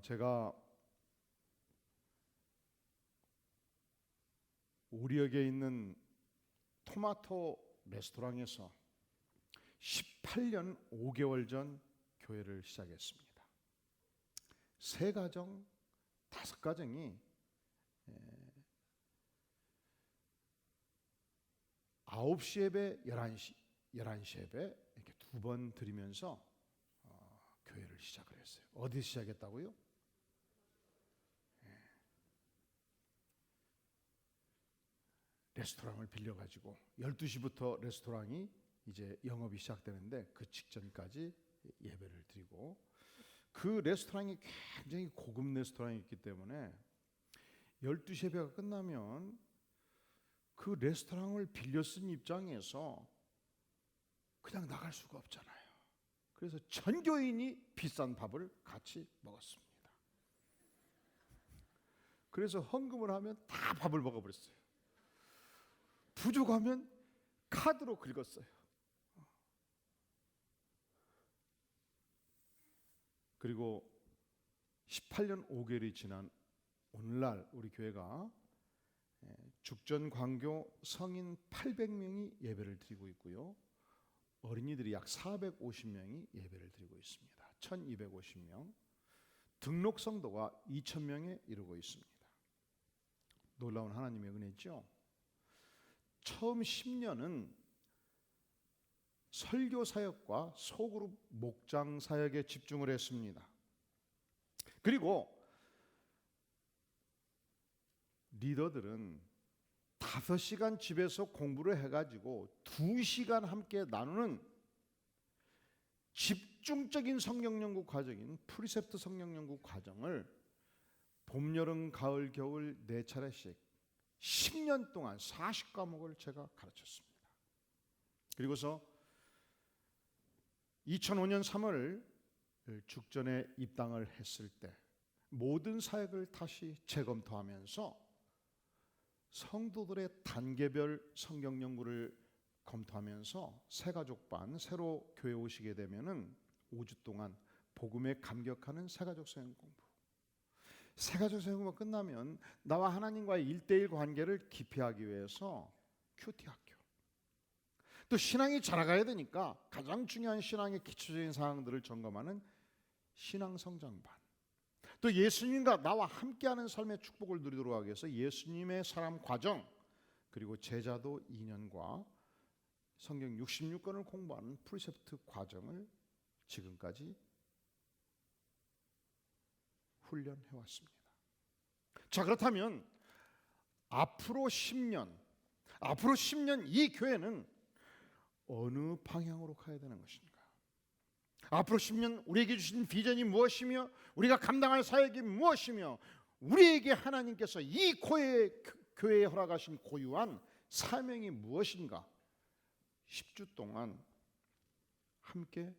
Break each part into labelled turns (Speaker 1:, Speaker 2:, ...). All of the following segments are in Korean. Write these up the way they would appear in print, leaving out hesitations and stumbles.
Speaker 1: 제가 우리역에 있는 토마토 레스토랑에서 18년 5개월 전 교회를 시작했습니다. 3가정, 5가정이 9시 예배, 11시 예배 이렇게 2번 드리면서 교회를 시작을 했어요. 어디 시작했다고요? 레스토랑을 빌려가지고 12시부터 레스토랑이 이제 영업이 시작되는데 그 직전까지 예배를 드리고, 그 레스토랑이 굉장히 고급 레스토랑이었기 때문에 12시 예배가 끝나면 그 레스토랑을 빌려 쓴 입장에서 그냥 나갈 수가 없잖아요. 그래서 전 교인이 비싼 밥을 같이 먹었습니다. 그래서 헌금을 하면 다 밥을 먹어버렸어요. 부족하면 카드로 긁었어요. 그리고 18년 5개월이 지난 오늘날 우리 교회가 죽전 광교 성인 800명이 예배를 드리고 있고요, 어린이들이 약 450명이 예배를 드리고 있습니다. 1250명, 등록 성도가 2000명에 이르고 있습니다. 놀라운 하나님의 은혜죠. 처음 10년은 설교 사역과 소그룹 목장 사역에 집중을 했습니다. 그리고 리더들은 5시간 집에서 공부를 해가지고 2시간 함께 나누는 집중적인 성경 연구 과정인 프리셉트 성경 연구 과정을 봄, 여름, 가을, 겨울 4차례씩 10년 동안 40과목을 제가 가르쳤습니다. 그리고서 2005년 3월 죽전에 입당을 했을 때 모든 사역을 다시 재검토하면서 성도들의 단계별 성경 연구를 검토하면서 새가족반, 새로 교회 오시게 되면은 5주 동안 복음에 감격하는 새가족 성경 공부, 새가족 성경 공부가 끝나면 나와 하나님과의 1:1 관계를 깊이하기 위해서 큐티 학교, 또 신앙이 자라가야 되니까 가장 중요한 신앙의 기초적인 사항들을 점검하는 신앙 성장반, 또 예수님과 나와 함께하는 삶의 축복을 누리도록 하기 위해서 예수님의 사람 과정, 그리고 제자도 2년과 성경 66권을 공부하는 프리셉트 과정을 지금까지 훈련해 왔습니다. 자, 그렇다면 앞으로 10년 이 교회는 어느 방향으로 가야 되는 것인가? 앞으로 10년 우리에게 주신 비전이 무엇이며 우리가 감당할 사역이 무엇이며 우리에게 하나님께서 이 교회에 허락하신 고유한 사명이 무엇인가? 10주 동안 함께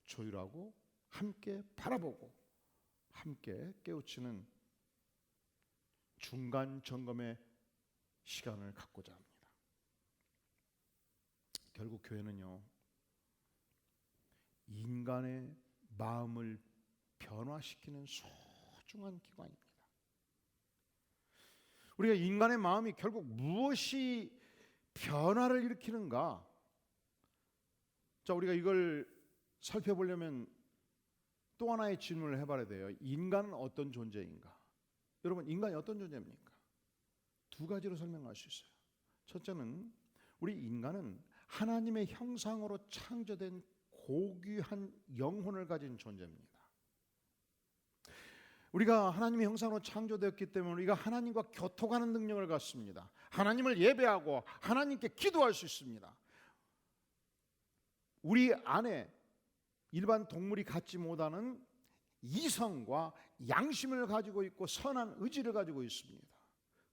Speaker 1: 조율하고 함께 바라보고 함께 깨우치는 중간 점검의 시간을 갖고자 합니다. 결국 교회는요, 인간의 마음을 변화시키는 소중한 기관입니다. 우리가 인간의 마음이 결국 무엇이 변화를 일으키는가? 자, 우리가 이걸 살펴보려면 또 하나의 질문을 해봐야 돼요. 인간은 어떤 존재인가? 여러분, 인간이 어떤 존재입니까? 2가지로 설명할 수 있어요. 첫째는 우리 인간은 하나님의 형상으로 창조된 고귀한 영혼을 가진 존재입니다. 우리가 하나님의 형상으로 창조되었기 때문에 우리가 하나님과 교통하는 능력을 갖습니다. 하나님을 예배하고 하나님께 기도할 수 있습니다. 우리 안에 일반 동물이 갖지 못하는 이성과 양심을 가지고 있고 선한 의지를 가지고 있습니다.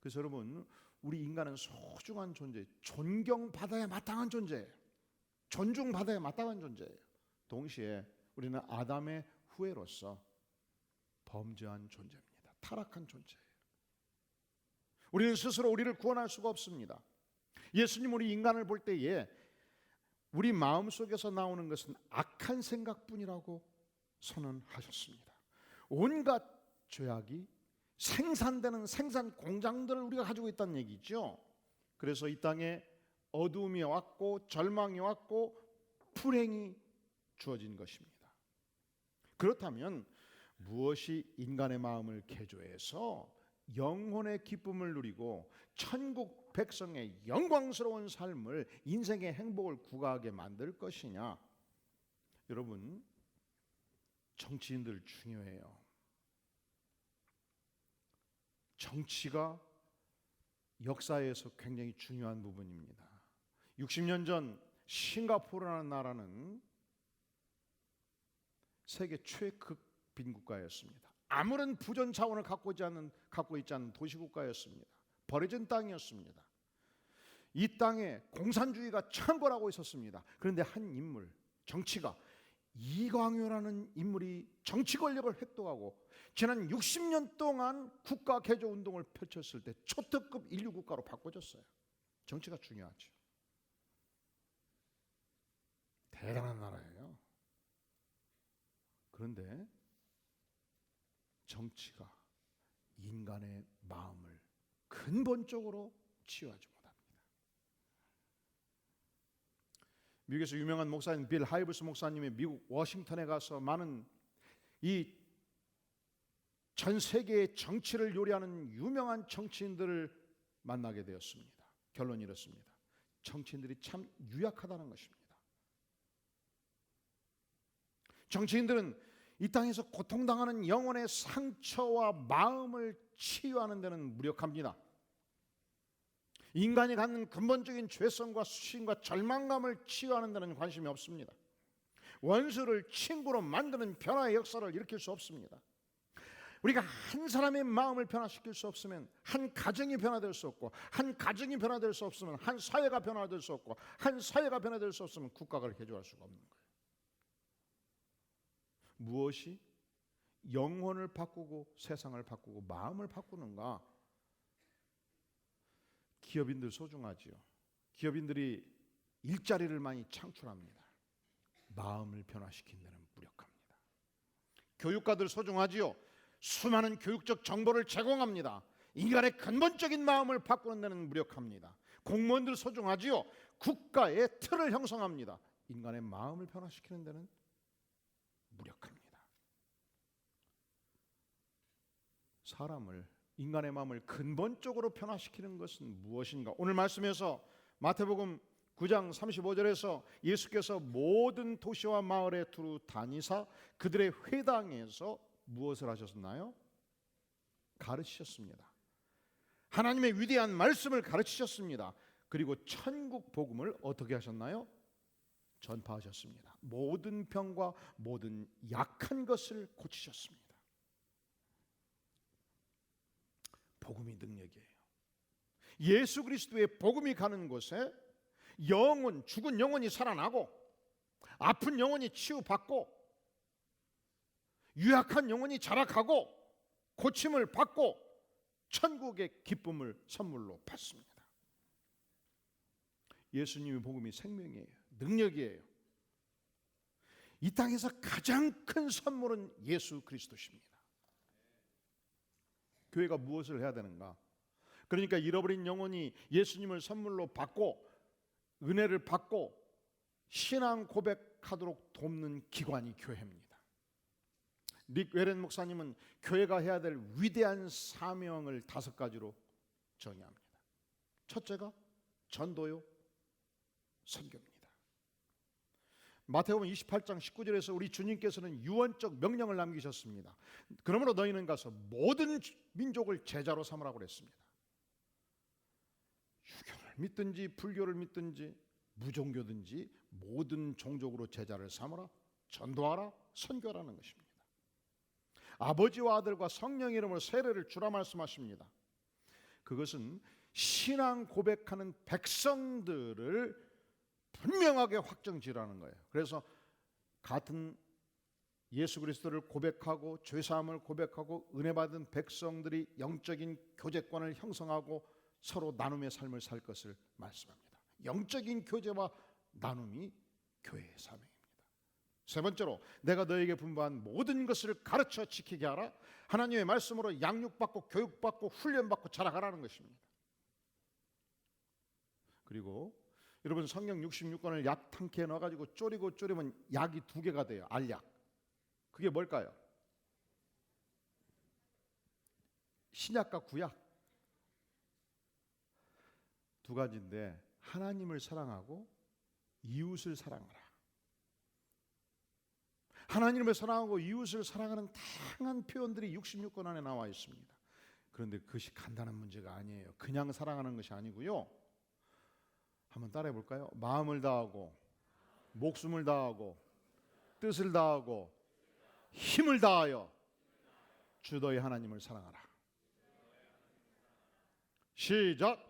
Speaker 1: 그래서 여러분, 우리 인간은 소중한 존재, 존경받아야 마땅한 존재예요. 존중받아야 마땅한 존재예요. 동시에 우리는 아담의 후예로서 범죄한 존재입니다. 타락한 존재예요. 우리는 스스로 우리를 구원할 수가 없습니다. 예수님 우리 인간을 볼 때에 우리 마음속에서 나오는 것은 악한 생각뿐이라고 선언하셨습니다. 온갖 죄악이 생산되는 생산 공장들을 우리가 가지고 있다는 얘기죠. 그래서 이 땅에 어두움이 왔고 절망이 왔고 불행이 주어진 것입니다. 그렇다면 무엇이 인간의 마음을 개조해서 영혼의 기쁨을 누리고 천국 백성의 영광스러운 삶을, 인생의 행복을 구가하게 만들 것이냐? 여러분, 정치인들 중요해요. 정치가 역사에서 굉장히 중요한 부분입니다. 60년 전 싱가포르라는 나라는 세계 최극 빈국가였습니다. 아무런 부전 자원을 갖고 있지 않은 도시국가였습니다. 버려진 땅이었습니다. 이 땅에 공산주의가 창궐하고 있었습니다. 그런데 한 인물, 정치가, 이광효라는 인물이 정치 권력을 획득하고 지난 60년 동안 국가 개조 운동을 펼쳤을 때 초특급 인류 국가로 바꿔줬어요. 정치가 중요하죠. 대단한 나라예요. 그런데 정치가 인간의 마음을 근본적으로 치유하지 못합니다. 미국에서 유명한 목사인 빌 하이브스 목사님이 미국 워싱턴에 가서 많은 이 전 세계의 정치를 요리하는 유명한 정치인들을 만나게 되었습니다. 결론이 이렇습니다. 정치인들이 참 유약하다는 것입니다. 정치인들은 이 땅에서 고통당하는 영혼의 상처와 마음을 치유하는 데는 무력합니다. 인간이 갖는 근본적인 죄성과 수신과 절망감을 치유하는 데는 관심이 없습니다. 원수를 친구로 만드는 변화의 역사를 일으킬 수 없습니다. 우리가 한 사람의 마음을 변화시킬 수 없으면 한 가정이 변화될 수 없고, 한 가정이 변화될 수 없으면 한 사회가 변화될 수 없고, 한 사회가 변화될 수 없으면 국가를 개조할 수가 없는 거예요. 무엇이 영혼을 바꾸고 세상을 바꾸고 마음을 바꾸는가? 기업인들 소중하지요. 기업인들이 일자리를 많이 창출합니다. 마음을 변화시킨 데는 무력합니다. 교육가들 소중하지요. 수많은 교육적 정보를 제공합니다. 인간의 근본적인 마음을 바꾸는 데는 무력합니다. 공무원들 소중하지요. 국가의 틀을 형성합니다. 인간의 마음을 변화시키는 데는 무력합니다. 사람을, 인간의 마음을 근본적으로 변화시키는 것은 무엇인가? 오늘 말씀에서 마태복음 9장 35절에서 예수께서 모든 도시와 마을에 두루 다니사 그들의 회당에서 무엇을 하셨나요? 가르치셨습니다. 하나님의 위대한 말씀을 가르치셨습니다. 그리고 천국 복음을 어떻게 하셨나요? 전파하셨습니다. 모든 병과 모든 약한 것을 고치셨습니다. 복음이 능력이에요. 예수 그리스도의 복음이 가는 곳에 영혼, 죽은 영혼이 살아나고 아픈 영혼이 치유받고 유약한 영혼이 자락하고 고침을 받고 천국의 기쁨을 선물로 받습니다. 예수님의 복음이 생명이에요. 능력이에요. 이 땅에서 가장 큰 선물은 예수 그리스도십니다. 교회가 무엇을 해야 되는가? 그러니까 잃어버린 영혼이 예수님을 선물로 받고 은혜를 받고 신앙 고백하도록 돕는 기관이 교회입니다. 닉 웨렌 목사님은 교회가 해야 될 위대한 사명을 5가지로 정의합니다. 첫째가 전도요, 선교입니다. 마태복음 28장 19절에서 우리 주님께서는 유언적 명령을 남기셨습니다. 그러므로 너희는 가서 모든 민족을 제자로 삼으라고 그랬습니다. 유교를 믿든지 불교를 믿든지 무종교든지 모든 종족으로 제자를 삼으라, 전도하라, 선교하라는 것입니다. 아버지와 아들과 성령 이름으로 세례를 주라 말씀하십니다. 그것은 신앙 고백하는 백성들을 분명하게 확정지라는 거예요. 그래서 같은 예수 그리스도를 고백하고 죄사함을 고백하고 은혜 받은 백성들이 영적인 교제관을 형성하고 서로 나눔의 삶을 살 것을 말씀합니다. 영적인 교제와 나눔이 교회의 사명입니다. 세 번째로 내가 너에게 분부한 모든 것을 가르쳐 지키게 하라. 하나님의 말씀으로 양육받고 교육받고 훈련받고 자라가라는 것입니다. 그리고 여러분 성경 66권을 약 탕기에 넣어가지고 졸이면 약이 2개가 돼요. 알약. 그게 뭘까요? 신약과 구약. 2가지인데 하나님을 사랑하고 이웃을 사랑하라. 하나님을 사랑하고 이웃을 사랑하는 다양한 표현들이 66권 안에 나와 있습니다. 그런데 그것이 간단한 문제가 아니에요. 그냥 사랑하는 것이 아니고요. 한번 따라해 볼까요? 마음을 다하고 목숨을 다하고 뜻을 다하고 힘을 다하여 주 너희 하나님을 사랑하라. 시작.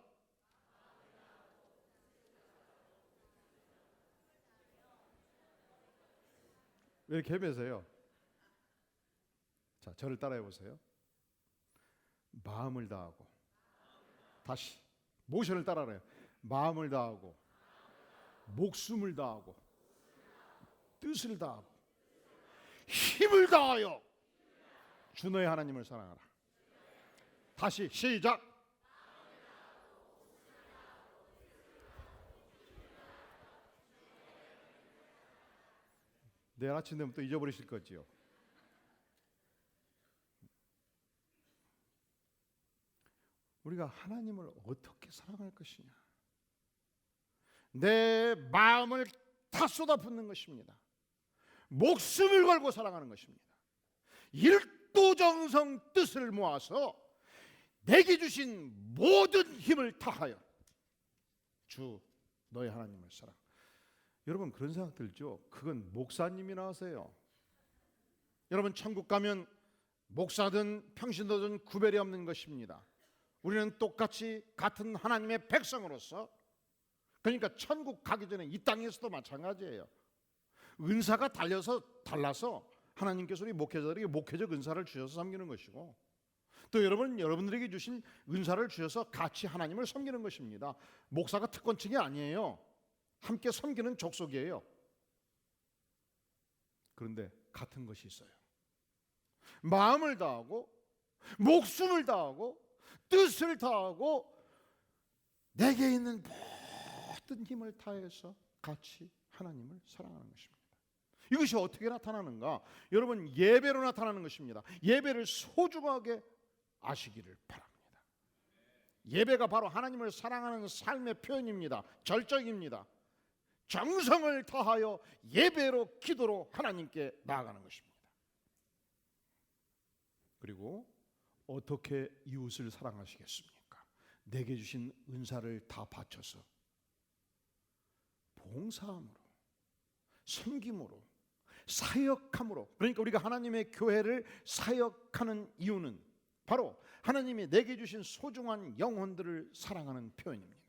Speaker 1: 왜 이렇게 헤매세요? 자, 저를 따라해 보세요. 마음을 다하고, 다시 모션을 따라해요. 마음을 다하고 목숨을 다하고 뜻을 다하고 힘을 다하여 주 너의 하나님을 사랑하라. 다시 시작. 내일 아침 되면 또 잊어버리실 거지요. 우리가 하나님을 어떻게 사랑할 것이냐? 내 마음을 다 쏟아붓는 것입니다. 목숨을 걸고 사랑하는 것입니다. 일도정성 뜻을 모아서 내게 주신 모든 힘을 다하여 주 너의 하나님을 사랑. 여러분 그런 생각 들죠? 그건 목사님이나 하세요. 여러분 천국 가면 목사든 평신도든 구별이 없는 것입니다. 우리는 똑같이 같은 하나님의 백성으로서, 그러니까 천국 가기 전에 이 땅에서도 마찬가지예요. 은사가 달라서 하나님께서 우리 목회자들에게 목회적 은사를 주셔서 섬기는 것이고, 또 여러분들에게 주신 은사를 주셔서 같이 하나님을 섬기는 것입니다. 목사가 특권층이 아니에요. 함께 섬기는 족속이에요. 그런데 같은 것이 있어요. 마음을 다하고 목숨을 다하고 뜻을 다하고 내게 있는 모든 힘을 다해서 같이 하나님을 사랑하는 것입니다. 이것이 어떻게 나타나는가? 여러분 예배로 나타나는 것입니다. 예배를 소중하게 아시기를 바랍니다. 예배가 바로 하나님을 사랑하는 삶의 표현입니다. 절정입니다. 정성을 다하여 예배로 기도로 하나님께 나아가는 것입니다. 그리고 어떻게 이웃을 사랑하시겠습니까? 내게 주신 은사를 다 바쳐서 봉사함으로, 섬김으로, 사역함으로. 그러니까 우리가 하나님의 교회를 사역하는 이유는 바로 하나님이 내게 주신 소중한 영혼들을 사랑하는 표현입니다.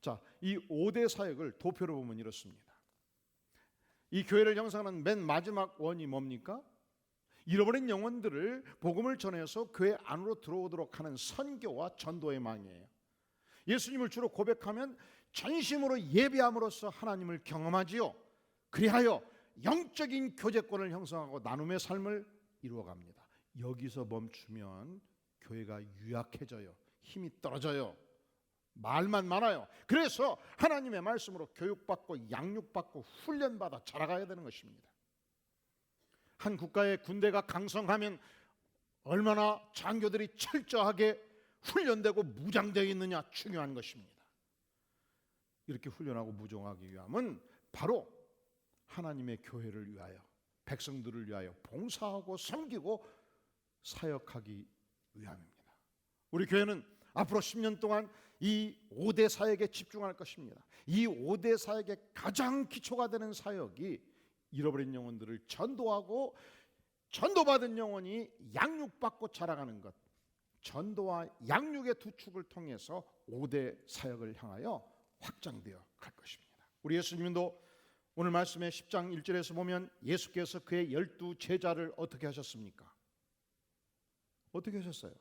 Speaker 1: 자, 이 5대 사역을 도표로 보면 이렇습니다. 이 교회를 형성하는 맨 마지막 원이 뭡니까? 잃어버린 영혼들을 복음을 전해서 교회 안으로 들어오도록 하는 선교와 전도의 망이에요. 예수님을 주로 고백하면 전심으로 예배함으로써 하나님을 경험하지요. 그리하여 영적인 교제권을 형성하고 나눔의 삶을 이루어갑니다. 여기서 멈추면 교회가 유약해져요. 힘이 떨어져요. 말만 많아요. 그래서 하나님의 말씀으로 교육받고 양육받고 훈련받아 자라가야 되는 것입니다. 한 국가의 군대가 강성하면 얼마나 장교들이 철저하게 훈련되고 무장되어 있느냐 중요한 것입니다. 이렇게 훈련하고 무장하기 위함은 바로 하나님의 교회를 위하여, 백성들을 위하여 봉사하고 섬기고 사역하기 위함입니다. 우리 교회는 앞으로 10년 동안 이 5대 사역에 집중할 것입니다. 이 5대 사역의 가장 기초가 되는 사역이 잃어버린 영혼들을 전도하고 전도받은 영혼이 양육받고 자라가는 것, 전도와 양육의 두 축을 통해서 5대 사역을 향하여 확장되어 갈 것입니다. 우리 예수님도 오늘 말씀의 10장 1절에서 보면 예수께서 그의 12 제자를 어떻게 하셨습니까? 어떻게 하셨어요?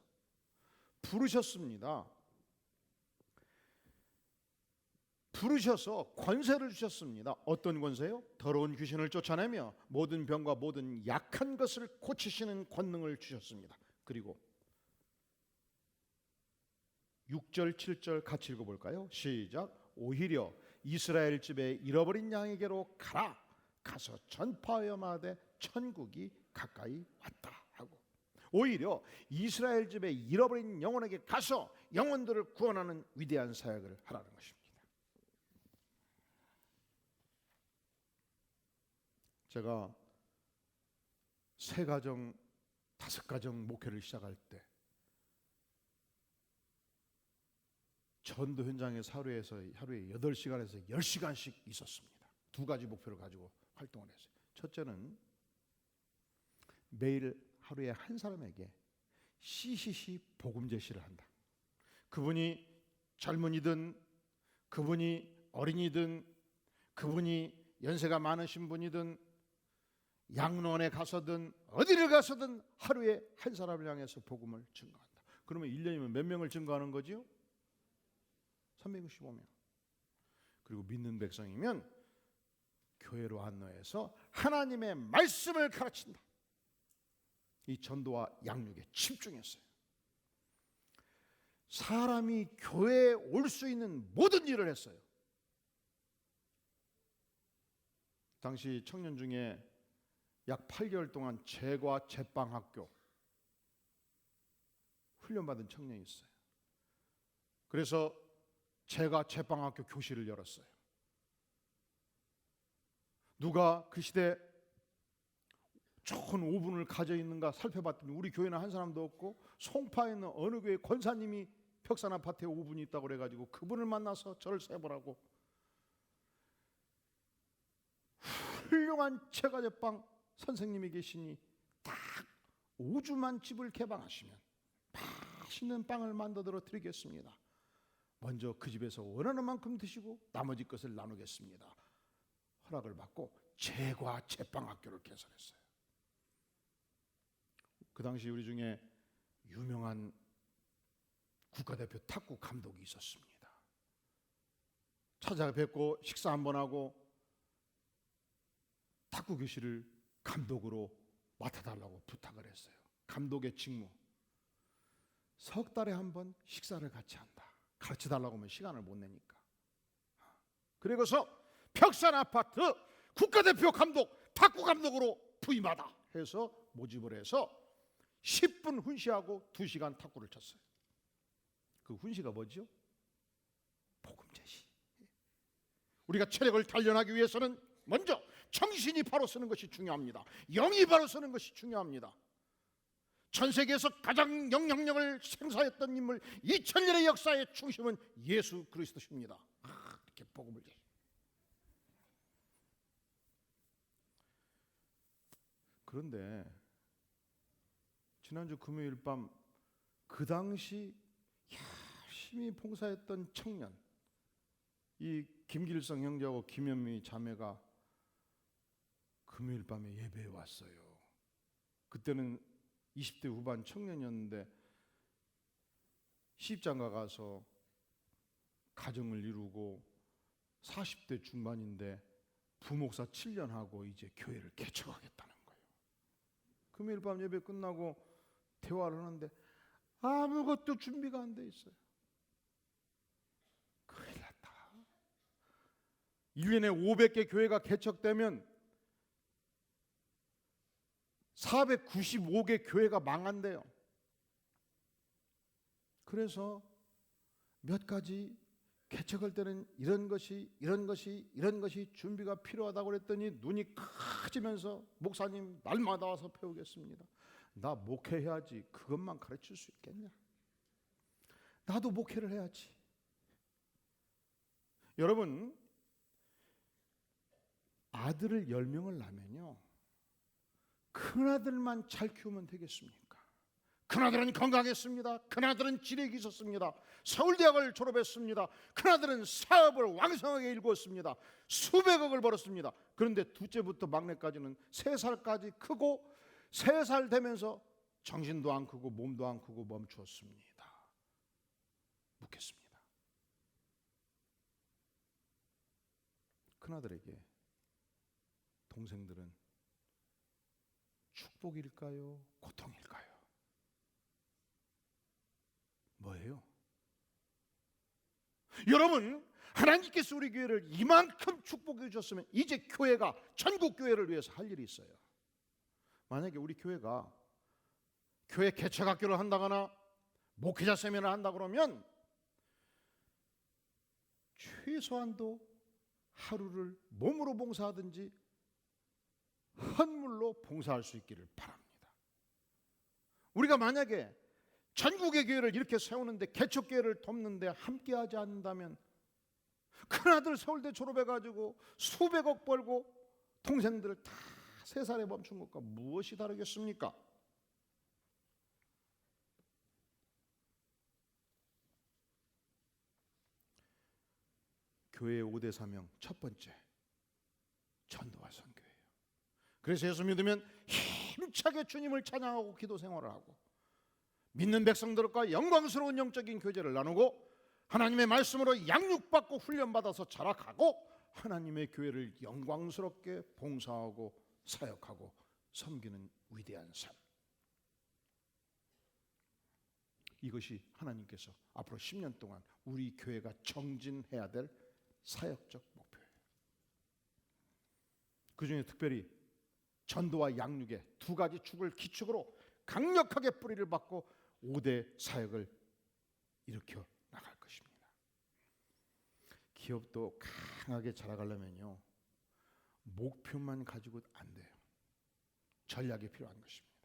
Speaker 1: 부르셨습니다. 부르셔서 권세를 주셨습니다. 어떤 권세요? 더러운 귀신을 쫓아내며 모든 병과 모든 약한 것을 고치시는 권능을 주셨습니다. 그리고 6절 7절 같이 읽어볼까요? 시작. 오히려 이스라엘 집에 잃어버린 양에게로 가라. 가서 전파하여 말하되 천국이 가까이 왔다 하고, 오히려 이스라엘 집에 잃어버린 영혼에게 가서 영혼들을 구원하는 위대한 사역을 하라는 것입니다. 제가 3가정 5가정 목회를 시작할 때 전도 현장에서 하루에 8시간에서 10시간씩 있었습니다. 2가지 목표를 가지고 활동을 했어요. 첫째는 매일 하루에 한 사람에게 CCC 복음 제시를 한다. 그분이 젊은이든 그분이 어린이든 그분이 연세가 많으신 분이든 양로원에 가서든 어디를 가서든 하루에 한 사람을 향해서 복음을 증거한다. 그러면 1년이면 몇 명을 증거하는 거지요? 365명. 그리고 믿는 백성이면 교회로 안내해서 하나님의 말씀을 가르친다. 이 전도와 양육에 집중했어요. 사람이 교회에 올 수 있는 모든 일을 했어요. 당시 청년 중에 약 8개월 동안 제과 제빵학교 훈련받은 청년이 있어요. 그래서 제가 제빵학교 교실을 열었어요. 누가 그 시대 좋은 오븐을 가져 있는가 살펴봤더니 우리 교회는 한 사람도 없고 송파에 있는 어느 교회 권사님이 벽산 아파트에 오븐이 있다고 그래가지고 그분을 만나서 저를 세보라고 훌륭한 제과 제빵 선생님이 계시니 딱 5주만 집을 개방하시면 맛있는 빵을 만들어 드리겠습니다. 먼저 그 집에서 원하는 만큼 드시고 나머지 것을 나누겠습니다. 허락을 받고 제과 제빵학교를 개설했어요. 그 당시 우리 중에 유명한 국가대표 탁구 감독이 있었습니다. 찾아뵙고 식사 한번 하고 탁구 교실을 감독으로 맡아달라고 부탁을 했어요. 감독의 직무, 석 달에 한 번 식사를 같이 한다. 가르쳐달라고 하면 시간을 못 내니까. 그리고서 벽산 아파트 국가대표 감독, 탁구 감독으로 부임하다 해서 모집을 해서 10분 훈시하고 2시간 탁구를 쳤어요. 그 훈시가 뭐죠? 복음 제시. 우리가 체력을 단련하기 위해서는 먼저 정신이 바로 서는 것이 중요합니다. 영이 바로 서는 것이 중요합니다. 전 세계에서 가장 영향력을 행사했던 인물, 2000년의 역사의 중심은 예수 그리스도십니다. 이렇게 복음을 제시. 그런데 지난주 금요일 밤 그 당시 열심히 봉사했던 청년, 이 김길성 형제하고 김현미 자매가 금요일 밤에 예배에 왔어요. 그때는 20대 후반 청년이었는데 시집장가 가서 가정을 이루고 40대 중반인데 부목사 7년 하고 이제 교회를 개척하겠다는 거예요. 금요일 밤 예배 끝나고 대화를 하는데 아무것도 준비가 안 돼 있어요. 큰일 났다. 1년에 500개 교회가 개척되면 495개 교회가 망한대요. 그래서 몇 가지 개척할 때는 이런 것이 준비가 필요하다고 그랬더니 눈이 커지면서 목사님 날마다 와서 배우겠습니다. 나 목회해야지. 그것만 가르칠 수 있겠냐? 나도 목회를 해야지. 여러분, 아들을 10명을 낳으면요, 큰아들만 잘 키우면 되겠습니까? 큰아들은 건강했습니다. 큰아들은 지력이 있었습니다. 서울대학을 졸업했습니다. 큰아들은 사업을 왕성하게 일구었습니다. 수백억을 벌었습니다. 그런데 둘째부터 막내까지는 3살까지 크고 3살 되면서 정신도 안 크고 몸도 안 크고 멈추었습니다. 묻겠습니다. 큰아들에게 동생들은 축복일까요? 고통일까요? 뭐예요? 여러분, 하나님께서 우리 교회를 이만큼 축복해 주셨으면 이제 교회가 전국 교회를 위해서 할 일이 있어요. 만약에 우리 교회가 교회 개척학교를 한다거나 목회자 세미나를 한다 그러면 최소한도 하루를 몸으로 봉사하든지 헌물로 봉사할 수 있기를 바랍니다. 우리가 만약에 전국의 교회를 이렇게 세우는데 개척교회를 돕는데 함께하지 않는다면 큰아들 서울대 졸업해가지고 수백억 벌고 동생들 다 3살에 멈춘 것과 무엇이 다르겠습니까? 교회의 5대 사명 첫 번째, 전도와 선교예요. 그래서 예수 믿으면 힘차게 주님을 찬양하고 기도 생활을 하고 믿는 백성들과 영광스러운 영적인 교제를 나누고 하나님의 말씀으로 양육받고 훈련받아서 자라가고 하나님의 교회를 영광스럽게 봉사하고 사역하고 섬기는 위대한 삶. 이것이 하나님께서 앞으로 10년 동안 우리 교회가 정진해야 될 사역적 목표예요. 그 중에 특별히 전도와 양육의 두 가지 축을 기축으로 강력하게 뿌리를 받고 5대 사역을 일으켜 나갈 것입니다. 기업도 강하게 자라가려면요, 목표만 가지고 안 돼요. 전략이 필요한 것입니다.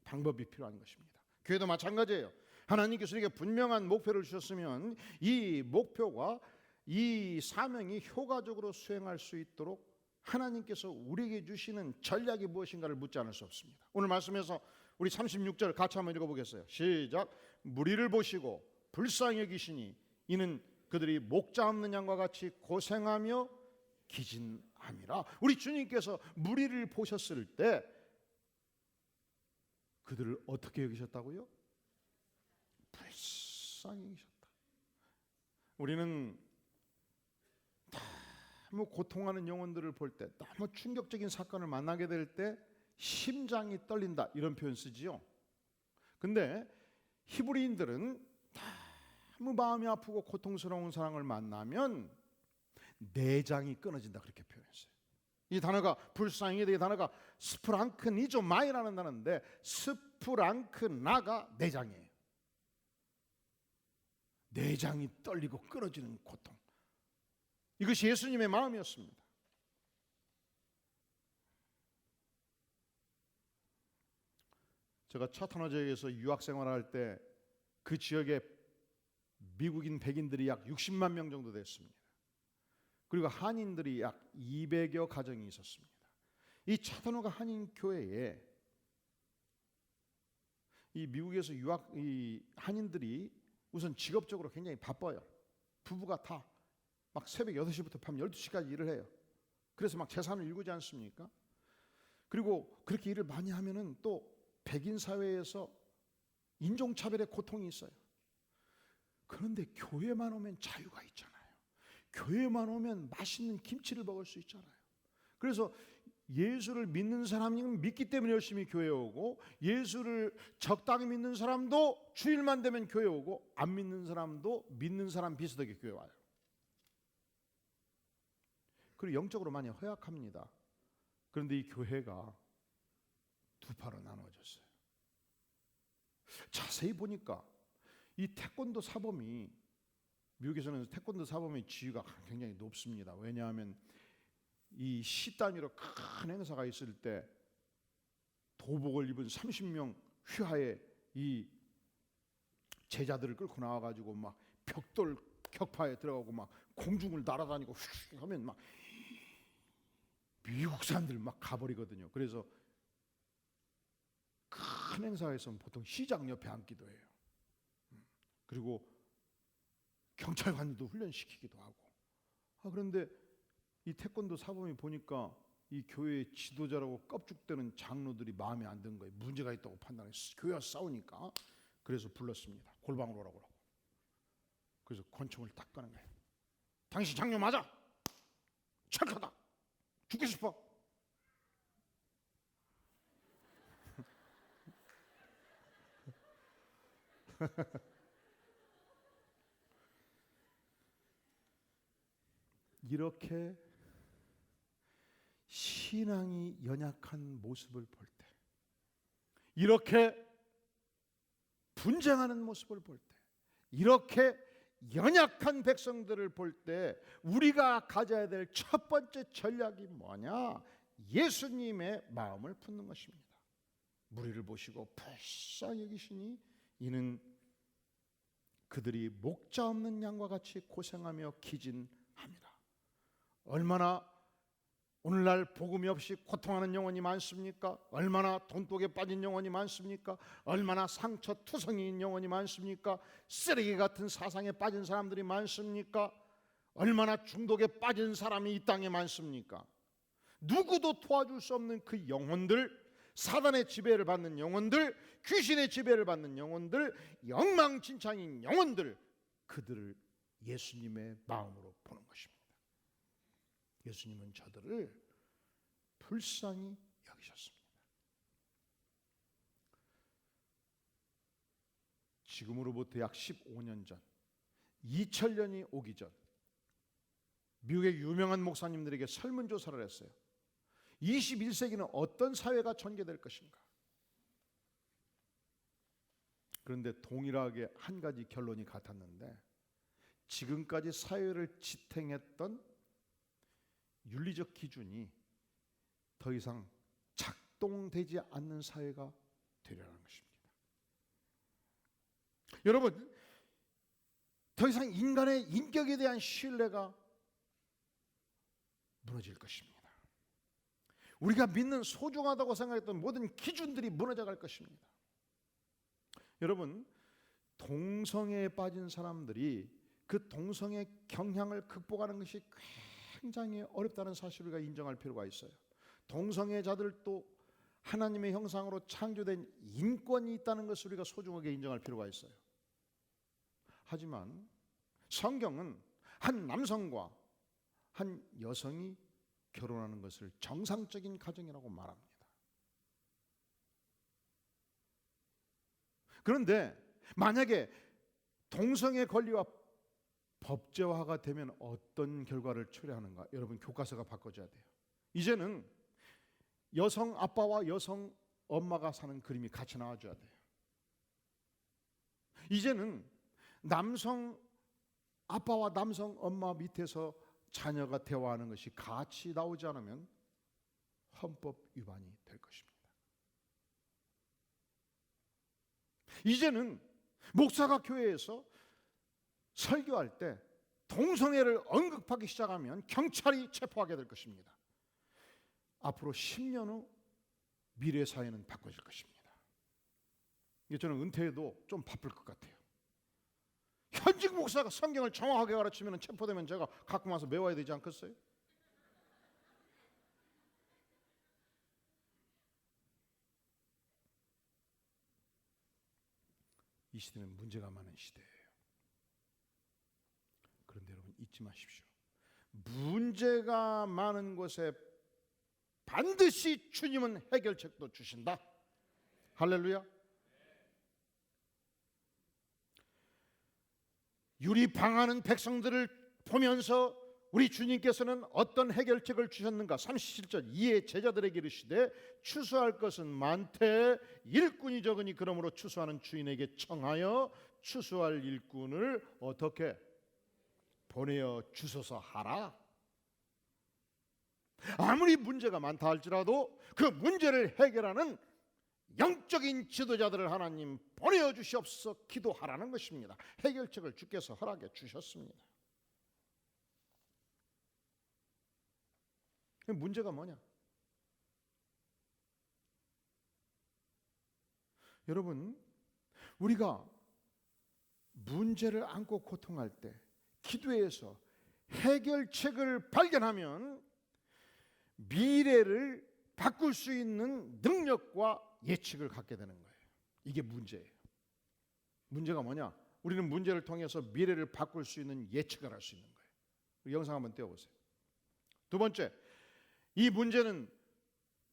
Speaker 1: 방법이 필요한 것입니다. 교회도 마찬가지예요. 하나님께서 우리에게 분명한 목표를 주셨으면 이 목표가 이 사명이 효과적으로 수행할 수 있도록 하나님께서 우리에게 주시는 전략이 무엇인가를 묻지 않을 수 없습니다. 오늘 말씀에서 우리 36절 같이 한번 읽어보겠어요. 시작. 무리를 보시고 불쌍히 여기시니 이는 그들이 목자 없는 양과 같이 고생하며 기진함이라. 우리 주님께서 무리를 보셨을 때 그들을 어떻게 여기셨다고요? 불쌍히 여기셨다. 우리는 너무 고통하는 영혼들을 볼 때, 너무 충격적인 사건을 만나게 될 때 심장이 떨린다 이런 표현 쓰지요. 근데 히브리인들은 너무 마음이 아프고 고통스러운 사랑을 만나면 내장이 끊어진다 그렇게 표현했어요. 이 단어가 불쌍히, 이 단어가 스프랑크니조마이라는 단어인데 스프랑크나가 내장이에요. 내장이 떨리고 끊어지는 고통. 이것이 예수님의 마음이었습니다. 제가 차터너 지역에서 유학 생활할 때 그 지역에 미국인 백인들이 약 60만 명 정도 됐습니다. 그리고 한인들이 약 200여 가정이 있었습니다. 이 차터너가 한인 교회에 이 미국에서 유학 이 한인들이 우선 직업적으로 굉장히 바빠요. 부부가 다 막 새벽 8시부터 밤 12시까지 일을 해요. 그래서 막 재산을 일구지 않습니까? 그리고 그렇게 일을 많이 하면은 또 백인 사회에서 인종차별의 고통이 있어요. 그런데 교회만 오면 자유가 있잖아요. 교회만 오면 맛있는 김치를 먹을 수 있잖아요. 그래서 예수를 믿는 사람이 믿기 때문에 열심히 교회에 오고, 예수를 적당히 믿는 사람도 주일만 되면 교회에 오고, 안 믿는 사람도 믿는 사람 비슷하게 교회에 와요. 그리고 영적으로 많이 허약합니다. 그런데 이 교회가 두 파로 나눠졌어요. 자세히 보니까 이 태권도 사범이, 미국에서는 태권도 사범의 지위가 굉장히 높습니다. 왜냐하면 이 시 단위로 큰 행사가 있을 때 도복을 입은 30명 휘하에 이 제자들을 끌고 나와가지고 막 벽돌 격파에 들어가고 막 공중을 날아다니고 휙 하면 막 미국 사람들 막 가버리거든요. 그래서 큰 행사에서는 보통 시장 옆에 앉기도 해요. 그리고 경찰관들도 훈련시키기도 하고. 그런데 이 태권도 사범이 보니까 이 교회의 지도자라고 껍죽대는 장로들이 마음에 안 든 거예요. 문제가 있다고 판단해서 교회와 싸우니까. 그래서 불렀습니다. 골방으로 오라고 하고. 그래서 권총을 딱 꺼낸 거예요. 당신 장로 맞아. 착하다. 죽고 싶어. 이렇게 신앙이 연약한 모습을 볼 때, 이렇게 분쟁하는 모습을 볼 때, 이렇게 연약한 백성들을 볼 때 우리가 가져야 될 첫 번째 전략이 뭐냐? 예수님의 마음을 품는 것입니다. 무리를 보시고 불쌍히 여기시니 이는 그들이 목자 없는 양과 같이 고생하며 기진합니다. 얼마나 오늘날 복음이 없이 고통하는 영혼이 많습니까? 얼마나 돈독에 빠진 영혼이 많습니까? 얼마나 상처투성이인 영혼이 많습니까? 쓰레기 같은 사상에 빠진 사람들이 많습니까? 얼마나 중독에 빠진 사람이 이 땅에 많습니까? 누구도 도와줄 수 없는 그 영혼들, 사단의 지배를 받는 영혼들, 귀신의 지배를 받는 영혼들, 엉망진창인 영혼들, 그들을 예수님의 마음으로 보는 것입니다. 예수님은 저들을 불쌍히 여기셨습니다. 지금으로부터 약 15년 전, 2000년이 오기 전 미국의 유명한 목사님들에게 설문조사를 했어요. 21세기는 어떤 사회가 전개될 것인가? 그런데 동일하게 한 가지 결론이 같았는데, 지금까지 사회를 지탱했던 윤리적 기준이 더 이상 작동되지 않는 사회가 되려는 것입니다. 여러분, 더 이상 인간의 인격에 대한 신뢰가 무너질 것입니다. 우리가 믿는 소중하다고 생각했던 모든 기준들이 무너져갈 것입니다. 여러분, 동성애에 빠진 사람들이 그 동성애 경향을 극복하는 것이 굉장히 어렵다는 사실을 우리가 인정할 필요가 있어요. 동성애자들도 하나님의 형상으로 창조된 인권이 있다는 것을 우리가 소중하게 인정할 필요가 있어요. 하지만 성경은 한 남성과 한 여성이 결혼하는 것을 정상적인 가정이라고 말합니다. 그런데 만약에 동성애 권리와 법제화가 되면 어떤 결과를 초래하는가? 여러분, 교과서가 바꿔줘야 돼요. 이제는 여성 아빠와 여성 엄마가 사는 그림이 같이 나와줘야 돼요. 이제는 남성 아빠와 남성 엄마 밑에서 자녀가 대화하는 것이 같이 나오지 않으면 헌법 위반이 될 것입니다. 이제는 목사가 교회에서 설교할 때 동성애를 언급하기 시작하면 경찰이 체포하게 될 것입니다. 앞으로 10년 후 미래 사회는 바꿔질 것입니다. 저는 은퇴해도 좀 바쁠 것 같아요. 현직 목사가 성경을 정확하게 가르치면 체포되면 제가 갖고 와서 외워야 되지 않겠어요? 이 시대는 문제가 많은 시대예요. 그런데 여러분, 잊지 마십시오. 문제가 많은 곳에 반드시 주님은 해결책도 주신다. 할렐루야. 유리방하는 백성들을 보면서 우리 주님께서는 어떤 해결책을 주셨는가? 37절, 이에 제자들에게 이르시되 추수할 것은 많되 일꾼이 적으니 그러므로 추수하는 주인에게 청하여 추수할 일꾼을 어떻게 보내어 주소서 하라. 아무리 문제가 많다 할지라도 그 문제를 해결하는 영적인 지도자들을 하나님 보내어 주시옵소서 기도하라는 것입니다. 해결책을 주께서 허락해 주셨습니다. 문제가 뭐냐? 여러분, 우리가 문제를 안고 고통할 때 기도에서 해결책을 발견하면 미래를 바꿀 수 있는 능력과 예측을 갖게 되는 거예요. 이게 문제예요. 문제가 뭐냐? 우리는 문제를 통해서 미래를 바꿀 수 있는 예측을 할 수 있는 거예요. 영상 한번 띄워보세요. 두 번째, 이 문제는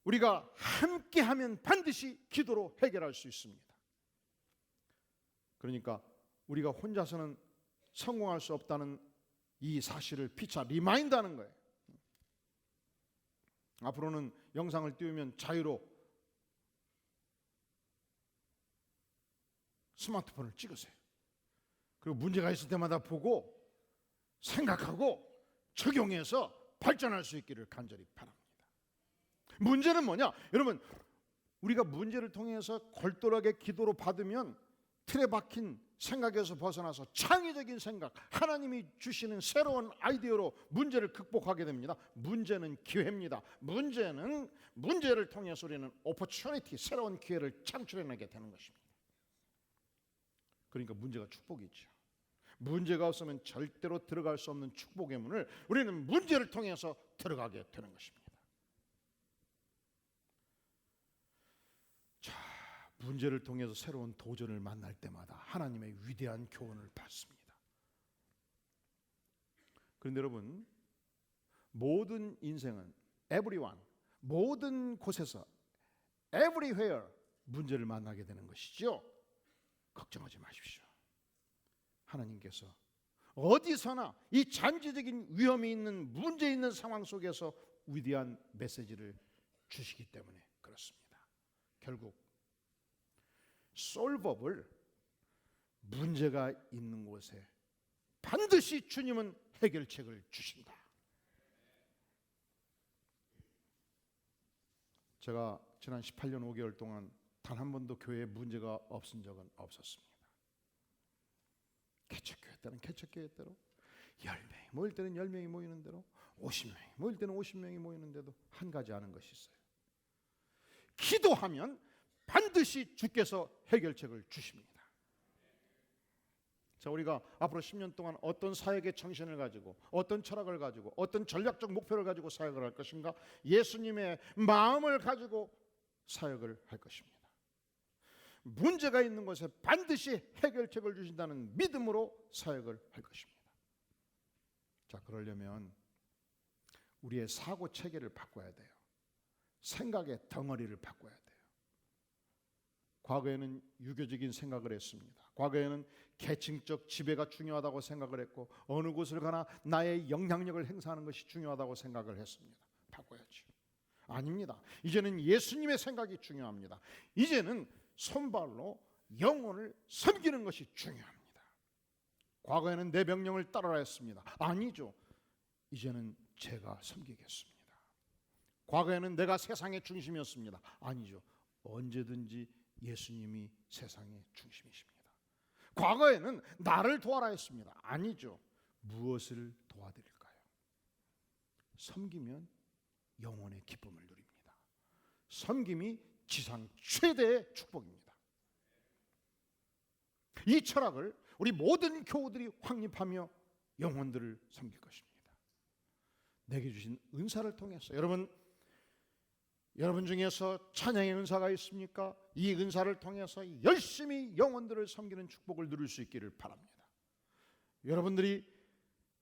Speaker 1: 우리가 함께하면 반드시 기도로 해결할 수 있습니다. 그러니까 우리가 혼자서는 성공할 수 없다는 이 사실을 피차 리마인드하는 거예요. 앞으로는 영상을 띄우면 자유로 스마트폰을 찍으세요. 그리고 문제가 있을 때마다 보고 생각하고 적용해서 발전할 수 있기를 간절히 바랍니다. 문제는 뭐냐? 여러분, 우리가 문제를 통해서 골똘하게 기도로 받으면 틀에 박힌 생각에서 벗어나서 창의적인 생각, 하나님이 주시는 새로운 아이디어로 문제를 극복하게 됩니다. 문제는 기회입니다. 문제를 통해서 우리는 opportunity, 새로운 기회를 창출해내게 되는 것입니다. 그러니까 문제가 축복이죠. 문제가 없으면 절대로 들어갈 수 없는 축복의 문을 우리는 문제를 통해서 들어가게 되는 것입니다. 자, 문제를 통해서 새로운 도전을 만날 때마다 하나님의 위대한 교훈을 받습니다. 그런데 여러분, 모든 인생은 everyone, 모든 곳에서 everywhere 문제를 만나게 되는 것이죠. 걱정하지 마십시오. 하나님께서 어디서나 이 잔재적인 위험이 있는 문제 있는 상황 속에서 위대한 메시지를 주시기 때문에 그렇습니다. 결국 솔버블, 문제가 있는 곳에 반드시 주님은 해결책을 주신다. 제가 지난 18년 5개월 동안 단 한 번도 교회에 문제가 없은 적은 없었습니다. 개척교회 때는 개척교회 때로, 10명이 모일 때는 10명이 모이는 대로, 50명이 모일 때는 50명이 모이는데도 한 가지 아는 것이 있어요. 기도하면 반드시 주께서 해결책을 주십니다. 자, 우리가 앞으로 10년 동안 어떤 사역의 정신을 가지고, 어떤 철학을 가지고, 어떤 전략적 목표를 가지고 사역을 할 것인가? 예수님의 마음을 가지고 사역을 할 것입니다. 문제가 있는 곳에 반드시 해결책을 주신다는 믿음으로 사역을 할 것입니다. 자, 그러려면 우리의 사고 체계를 바꿔야 돼요. 생각의 덩어리를 바꿔야 돼요. 과거에는 유교적인 생각을 했습니다. 과거에는 계층적 지배가 중요하다고 생각을 했고, 어느 곳을 가나 나의 영향력을 행사하는 것이 중요하다고 생각을 했습니다. 바꿔야지. 아닙니다. 이제는 예수님의 생각이 중요합니다. 이제는 손발로 영혼을 섬기는 것이 중요합니다. 과거에는 내 명령을 따르라 했습니다. 아니죠. 이제는 제가 섬기겠습니다. 과거에는 내가 세상의 중심이었습니다. 아니죠. 언제든지 예수님이 세상의 중심이십니다. 과거에는 나를 도와라 했습니다. 아니죠. 무엇을 도와드릴까요? 섬기면 영혼의 기쁨을 누립니다. 섬김이 지상 최대의 축복입니다. 이 철학을 우리 모든 교우들이 확립하며 영혼들을 섬길 것입니다. 내게 주신 은사를 통해서, 여러분 중에서 찬양의 은사가 있습니까? 이 은사를 통해서 열심히 영혼들을 섬기는 축복을 누릴 수 있기를 바랍니다. 여러분들이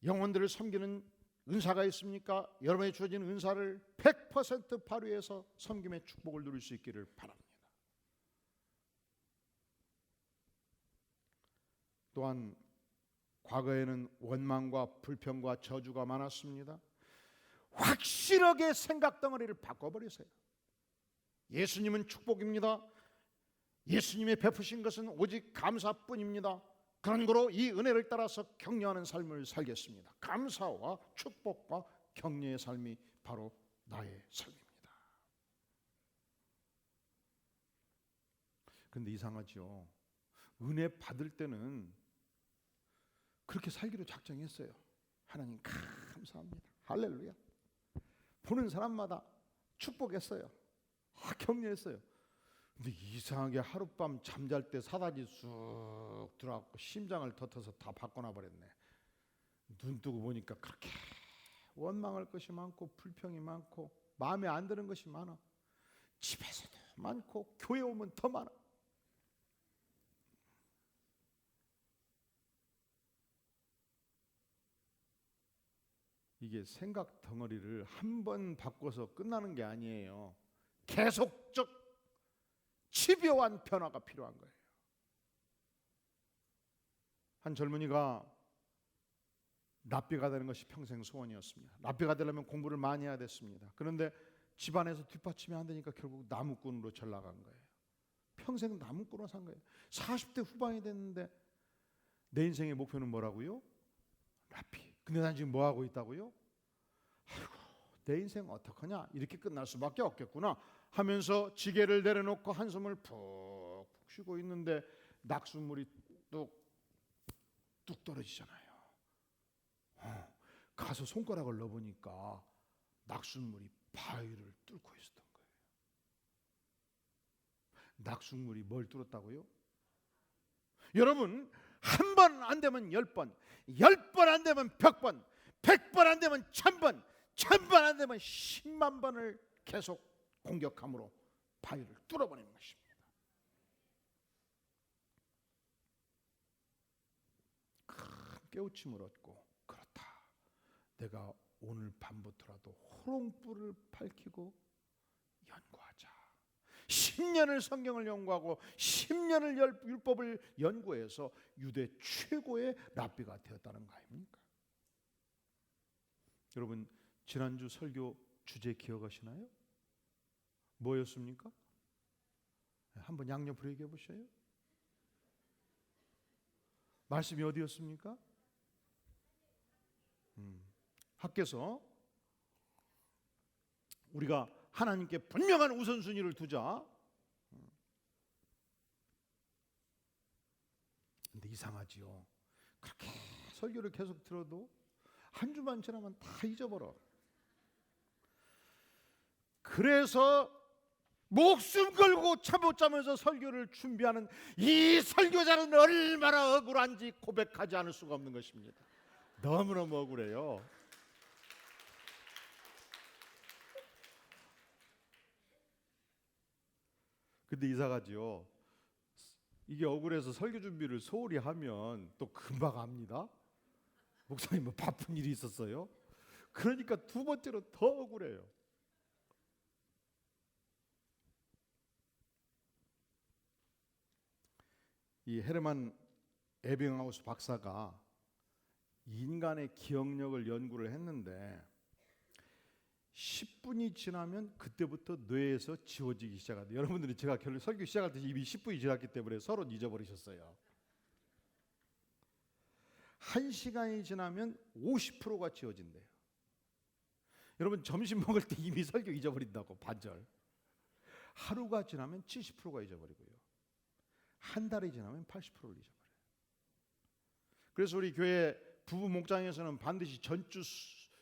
Speaker 1: 영혼들을 섬기는 은사가 있습니까? 여러분의 주어진 은사를 100% 발휘해서 섬김의 축복을 누릴 수 있기를 바랍니다. 또한 과거에는 원망과 불평과 저주가 많았습니다. 확실하게 생각 덩어리를 바꿔버리세요. 예수님은 축복입니다. 예수님의 베푸신 것은 오직 감사뿐입니다. 그런 거로 이 은혜를 따라서 격려하는 삶을 살겠습니다. 감사와 축복과 격려의 삶이 바로 나의 삶입니다. 그런데 이상하죠. 은혜 받을 때는 그렇게 살기로 작정했어요. 하나님 감사합니다. 할렐루야. 보는 사람마다 축복했어요. 격려했어요. 근데 이상하게 하룻밤 잠잘 때 사다리 쑥 들어가고 심장을 터트려서 다 바꿔놔 버렸네. 눈 뜨고 보니까 그렇게 원망할 것이 많고 불평이 많고 마음에 안 드는 것이 많아. 집에서도 많고 교회 오면 더 많아. 이게 생각 덩어리를 한 번 바꿔서 끝나는 게 아니에요. 계속적 집요한 변화가 필요한 거예요. 한 젊은이가 랍비가 되는 것이 평생 소원이었습니다. 랍비가 되려면 공부를 많이 해야 됐습니다. 그런데 집안에서 뒷받침이 안 되니까 결국 나무꾼으로 전락한 거예요. 평생 나무꾼으로 산 거예요. 40대 후반이 됐는데 내 인생의 목표는 뭐라고요? 랍비. 근데 난 지금 뭐 하고 있다고요? 아이고, 내 인생 어떡하냐? 이렇게 끝날 수밖에 없겠구나 하면서 지게를 내려놓고 한숨을 푹푹 쉬고 있는데 낙숫물이 뚝 떨어지잖아요. 가서 손가락을 넣어보니까 낙숫물이 바위를 뚫고 있었던 거예요. 낙숫물이 뭘 뚫었다고요? 여러분, 한 번 안 되면 10번, 10번 안 되면 100번, 100번 안 되면 1000번, 1000번 안 되면 10만 번을 계속 공격함으로 바위를 뚫어버리는 것입니다. 큰 깨우침을 얻고, 그렇다, 내가 오늘 밤부터라도 호롱불을 밝히고 연구하자. 10년을 성경을 연구하고 10년을 율법을 연구해서 유대 최고의 랍비가 되었다는 거 아닙니까? 여러분, 지난주 설교 주제 기억하시나요? 뭐였습니까? 한번 양옆으로 얘기해 보셔요. 말씀이 어디였습니까? 학교에서 우리가 하나님께 분명한 우선순위를 두자. 근데 이상하지요. 그렇게 설교를 계속 들어도 한 주만 지나면 다 잊어버려. 그래서 목숨 걸고 잠 못 자면서 설교를 준비하는 이 설교자는 얼마나 억울한지 고백하지 않을 수가 없는 것입니다. 너무너무 억울해요. 근데 이상하지요. 이게 억울해서 설교 준비를 소홀히 하면 또 금방 합니다. 목사님 뭐 바쁜 일이 있었어요? 그러니까 두 번째로 더 억울해요. 이 헤르만 에빙하우스 박사가 인간의 기억력을 연구를 했는데 10분이 지나면 그때부터 뇌에서 지워지기 시작한다. 여러분들이 제가 설교 시작할 때 이미 10분이 지났기 때문에 서로 잊어버리셨어요. 1시간이 지나면 50%가 지워진대요. 여러분, 점심 먹을 때 이미 설교 잊어버린다고, 반절. 하루가 지나면 70%가 잊어버리고요. 한 달이 지나면 80%를 잊어버려요. 그래서 우리 교회 부부 목장에서는 반드시 전주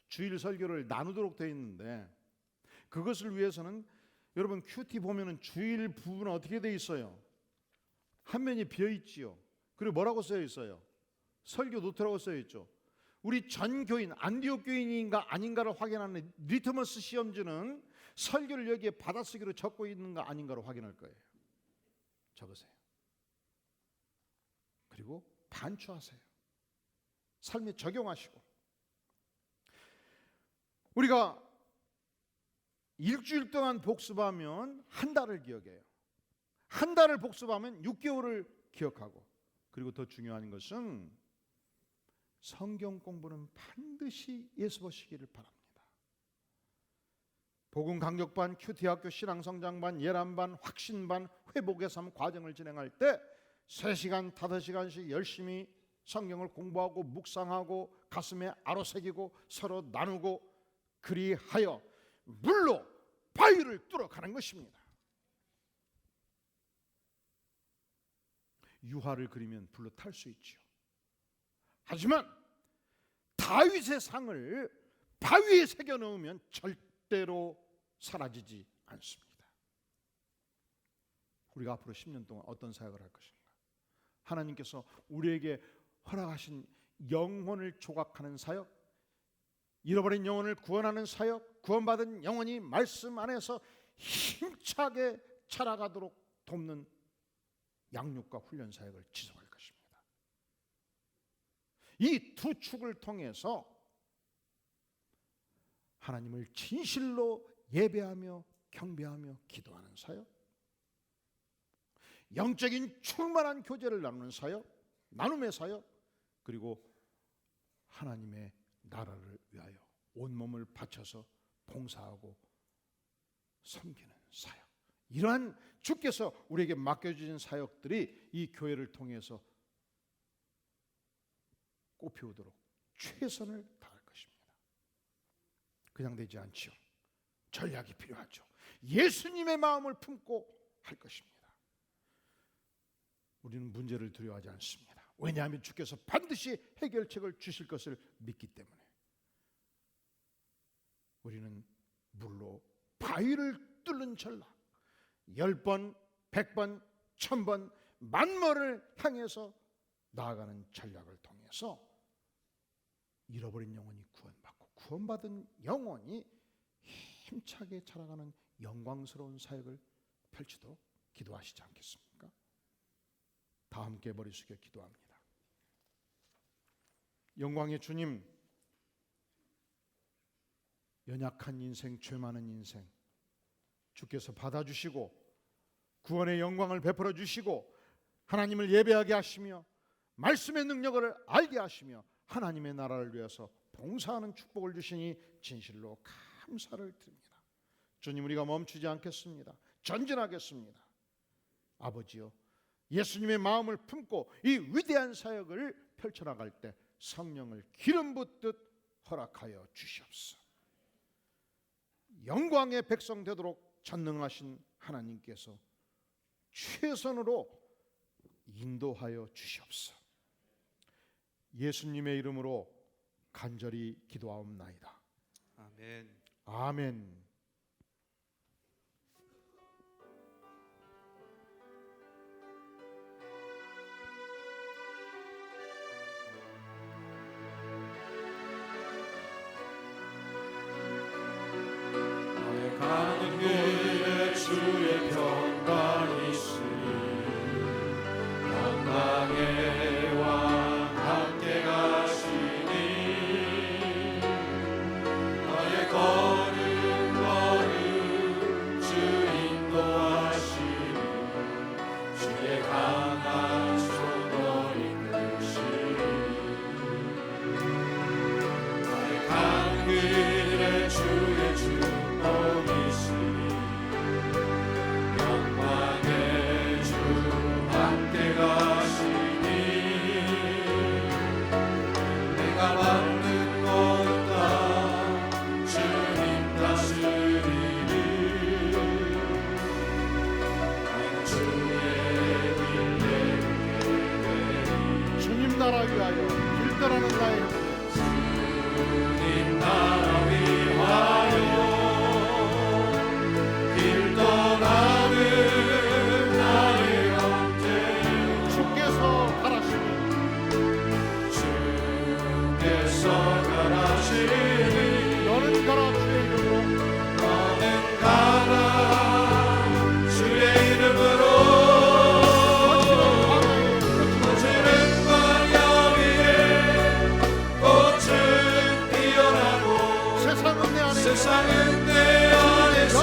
Speaker 1: 주일 설교를 나누도록 되어 있는데, 그것을 위해서는 여러분 큐티 보면은 주일 부분은 어떻게 되어 있어요? 한 면이 비어 있지요. 그리고 뭐라고 쓰여 있어요? 설교 노트라고 쓰여 있죠. 우리 전 교인, 안디옥 교인인가 아닌가를 확인하는 리트머스 시험지는 설교를 여기에 받아쓰기로 적고 있는가 아닌가를 확인할 거예요. 적으세요. 그리고 반추하세요. 삶에 적용하시고. 우리가 일주일 동안 복습하면 한 달을 기억해요. 한 달을 복습하면 6개월을 기억하고. 그리고 더 중요한 것은 성경 공부는 반드시 예수 보시기를 바랍니다. 복음 강력반, 큐티학교 신앙성장반, 예람반, 확신반, 회복의 삶 과정을 진행할 때 3시간, 5시간씩 열심히 성경을 공부하고 묵상하고 가슴에 아로새기고 서로 나누고 그리하여 물로 바위를 뚫어가는 것입니다. 유화를 그리면 불로 탈 수 있죠. 하지만 다윗의 상을 바위에 새겨 넣으면 절대로 사라지지 않습니다. 우리가 앞으로 10년 동안 어떤 사역을 할 것인가? 하나님께서 우리에게 허락하신 영혼을 조각하는 사역, 잃어버린 영혼을 구원하는 사역, 구원받은 영혼이 말씀 안에서 힘차게 자라가도록 돕는 양육과 훈련 사역을 지속할 것입니다. 이 두 축을 통해서 하나님을 진실로 예배하며 경배하며 기도하는 사역, 영적인 충만한 교제를 나누는 사역, 나눔의 사역, 그리고 하나님의 나라를 위하여 온몸을 바쳐서 봉사하고 섬기는 사역, 이러한 주께서 우리에게 맡겨주신 사역들이 이 교회를 통해서 꽃피우도록 최선을 다할 것입니다. 그냥 되지 않지요. 전략이 필요하죠. 예수님의 마음을 품고 할 것입니다. 우리는 문제를 두려워하지 않습니다. 왜냐하면 주께서 반드시 해결책을 주실 것을 믿기 때문에. 우리는 물로 바위를 뚫는 전략, 10번, 100번, 1000번, 만번을 향해서 나아가는 전략을 통해서 잃어버린 영혼이 구원받고 구원받은 영혼이 힘차게 자라가는 영광스러운 사역을 펼치도록 기도하시지 않겠습니까? 다 함께 머리 숙여 기도합니다. 영광의 주님, 연약한 인생, 죄 많은 인생 주께서 받아주시고 구원의 영광을 베풀어 주시고 하나님을 예배하게 하시며 말씀의 능력을 알게 하시며 하나님의 나라를 위해서 봉사하는 축복을 주시니 진실로 감사를 드립니다. 주님, 우리가 멈추지 않겠습니다. 전진하겠습니다. 아버지여, 예수님의 마음을 품고 이 위대한 사역을 펼쳐나갈 때 성령을 기름 붓듯 허락하여 주시옵소서. 영광의 백성 되도록 전능하신 하나님께서 최선으로 인도하여 주시옵소서. 예수님의 이름으로 간절히 기도하옵나이다.
Speaker 2: 아멘.
Speaker 1: 아멘.
Speaker 2: 가는 길에 주의 평강이 있으니 영광의 왕 함께 가시니 너의 걸음 주 인도하시니 주의 강한 손 너를 이끄시니 너의 가는 길에 주의 축복이 영광의 주 함께 가시니 내가 받는 것 다 주님 다스리니 나는 주의 길에 되리.
Speaker 1: 주님 나라 위하여 길 떠나는 나의 형제,
Speaker 2: 주님 나라 위하여 길 떠나는 나의 형제여
Speaker 1: 주께서 가라시니
Speaker 2: 주께서 가라시니
Speaker 1: 너는 가라 주의 이름으로
Speaker 2: 너는 가라 주의 이름으로 거칠은 광야 위에 꽃은 피어나고
Speaker 1: 세상은 내 안에
Speaker 2: 세상은 내 안에서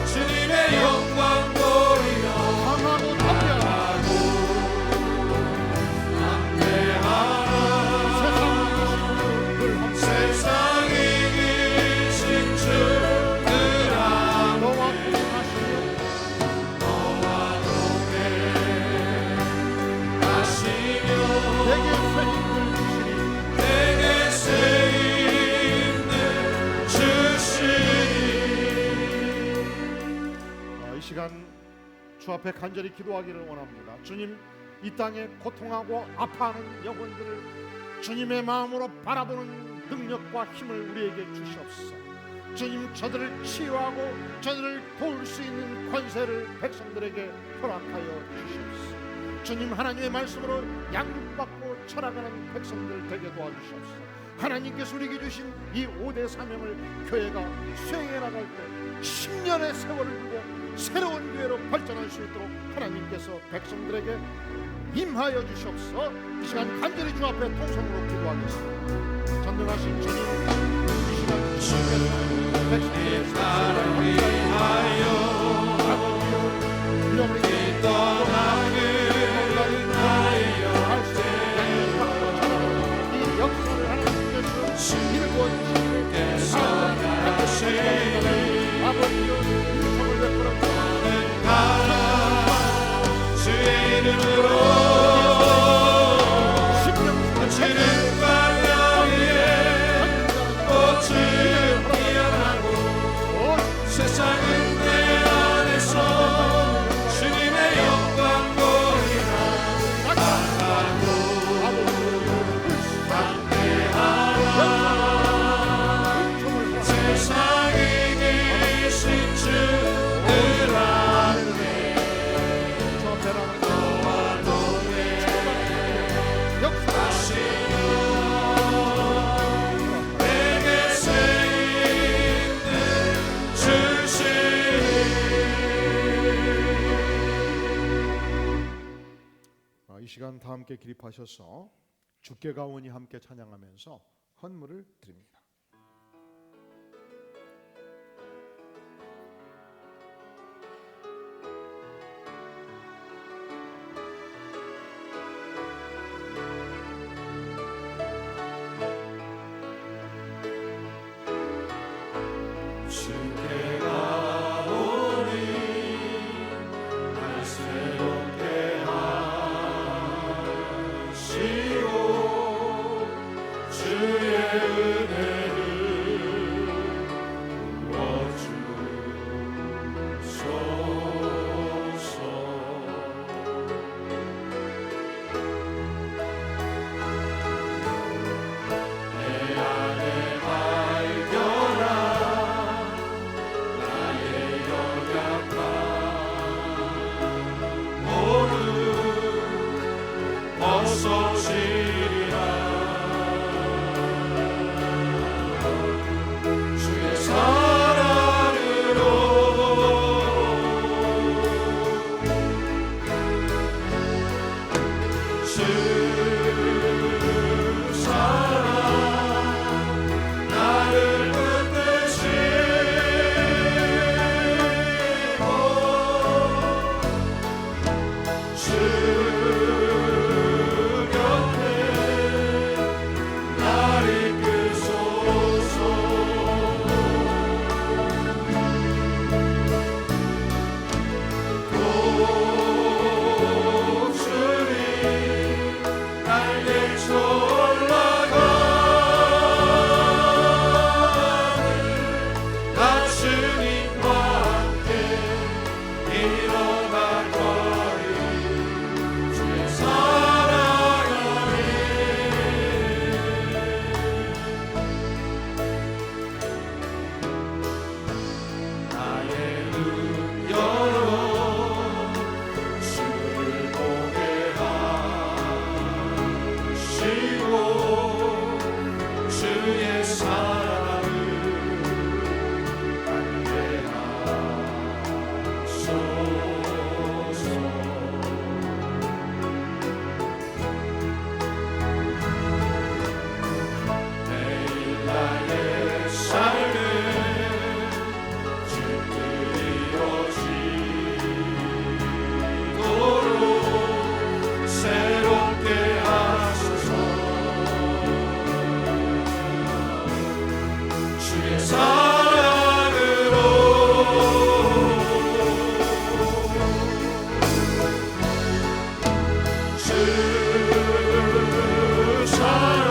Speaker 2: 주님의 영광 보이며
Speaker 1: 강하고 담대하라.
Speaker 2: 담대하라 세상 이기신 주들 앞에
Speaker 1: 너와 동행하시며
Speaker 2: 너와 동행하시며
Speaker 1: 내게 새 힘을 주시니
Speaker 2: 내게 새 힘을 주시니.
Speaker 1: 이 시간 주 앞에 간절히 기도하기를 원합니다. 주님, 이 땅에 고통하고 아파하는 영혼들을 주님의 마음으로 바라보는 능력과 힘을 우리에게 주시옵소서. 주님, 저들을 치유하고 저들을 도울 수 있는 권세를 백성들에게 허락하여 주시옵소서. 주님, 하나님의 말씀으로 양육받고 철학하는 백성들 되게 도와주시옵소서. 하나님께서 우리에게 주신 이 5대 사명을 교회가 수행해 나갈 때 10년의 세월을 두고 새로운 교회로 발전할 수 있도록 하나님께서 백성들에게 임하여 주시옵소서. 이 시간 간절히 주 앞에 통성으로 기도하겠습니다. 전능하신 주님, 이 시간
Speaker 2: 주님 나를 위하여 떠나는 나의
Speaker 1: 이 역사를 하나님께서 일궈
Speaker 2: 영께서 다시
Speaker 1: 아버지여 일성을 베풀어
Speaker 2: 주의 이름으로 주는 광야에 꽃을 피어나고 세상은 내 안에서 주님의 영광 보이라 나가고 담대하라 세상에 계신 주를 안에 너와 너의 역사시
Speaker 1: 이 시간 다 함께 기립하셔서 주께 가오니 함께 찬양하면서 헌물을 드립니다.
Speaker 2: 주께 가오니 날 새롭게 하시고 주의 은혜를 부어주소서 내 안에 발견한 나의 연약함 모두 벗어지리라 주의 사랑으로 주 사랑 나를 붙드시고 주 곁에 날 이끄소서 독수리 날개쳐 올라가는 나 주님과 함께 일어날 거리 주의 사랑 안에 나의 눈 열어 주를 보게 하시고 주의 사랑을 알게 하소서 매일 나의 삶에 주 뜻이 이루어지도록 새롭게 하소서 주의 사랑으로 주 사랑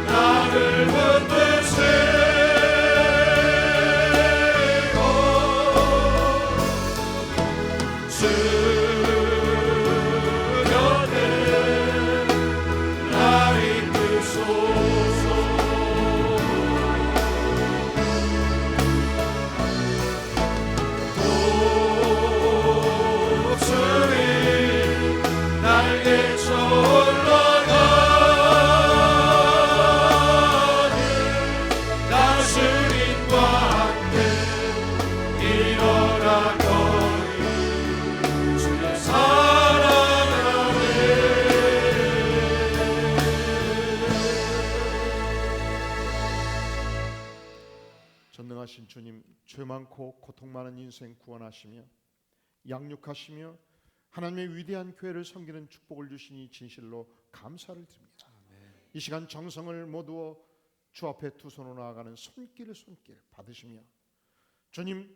Speaker 2: 나를 붙드시고 주 곁에 날 이끄소서 독수리 날
Speaker 1: 죄 많고 고통 많은 인생 구원하시며 양육하시며 하나님의 위대한 교회를 섬기는 축복을 주시니 진실로 감사를 드립니다. 이 시간 정성을 모두어 주 앞에 두 손으로 나아가는 손길 받으시며 주님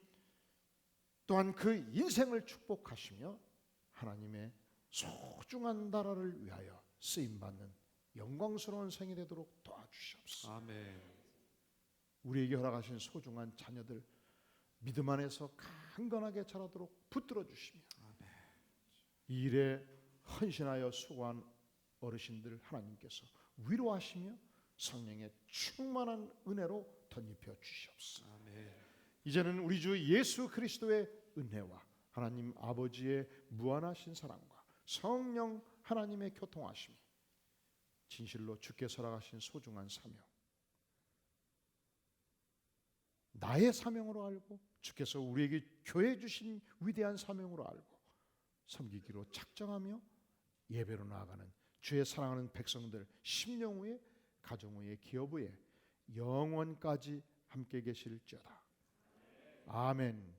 Speaker 1: 또한 그 인생을 축복하시며 하나님의 소중한 나라를 위하여 쓰임받는 영광스러운 생이 되도록 도와주시옵소서.
Speaker 3: 아멘.
Speaker 1: 우리에게 허락하신 소중한 자녀들 믿음 안에서 강건하게 자라도록 붙들어 주시며 이 일에 헌신하여 수고한 어르신들 하나님께서 위로하시며 성령의 충만한 은혜로 덧입혀 주시옵소서.
Speaker 3: 아멘.
Speaker 1: 이제는 우리 주 예수 그리스도의 은혜와 하나님 아버지의 무한하신 사랑과 성령 하나님의 교통하심이 진실로 주께 설하신 소중한 사명, 나의 사명으로 알고 주께서 우리에게 교회 주신 위대한 사명으로 알고 섬기기로 작정하며 예배로 나아가는 주의 사랑하는 백성들 심령 후에 가정 후에 기업 후에 영원까지 함께 계실지어다. 아멘.